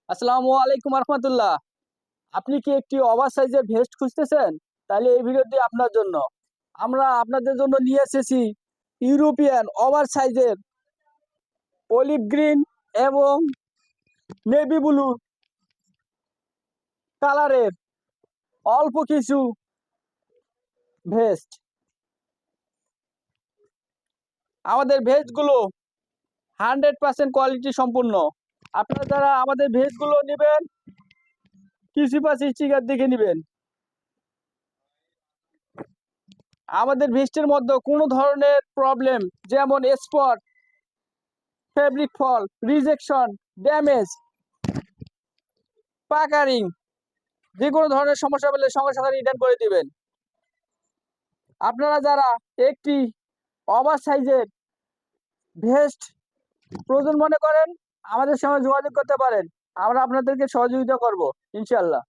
আসসালামু আলাইকুম রহমতুল্লাহ। আপনি কি একটি ওভার সাইজের ভেস্ট খুঁজতেছেন? তাহলে এই ভিডিওটি আপনার জন্য। আমরা আপনাদের জন্য নিয়ে এসেছি ইউরোপিয়ান ওভার সাইজের অলিভ গ্রিন এবং নেভি ব্লু কালারের অল্প কিছু ভেস্ট। আমাদের ভেস্টগুলো 100% কোয়ালিটি সম্পূর্ণ। আপনারা যারা আমাদের ভেস্টগুলো নেবেন, কিছু পাশে স্টিকার দেখে নেবেন। আমাদের ভেস্টের মধ্যে কোনো ধরনের প্রবলেম যেমন স্পট, ফেব্রিক ফল, রিজেকশন, ড্যামেজ, পাকারিং, যে কোনো ধরনের সমস্যা পেলে সঙ্গে সঙ্গে রিটার্ন করে দিবেন। আপনারা যারা একটি ওভার সাইজের ভেস্ট প্রয়োজন মনে করেন, আমাদের সঙ্গে যোগাযোগ করতে পারেন। আমরা আপনাদেরকে সহযোগিতা করব ইনশাল্লাহ।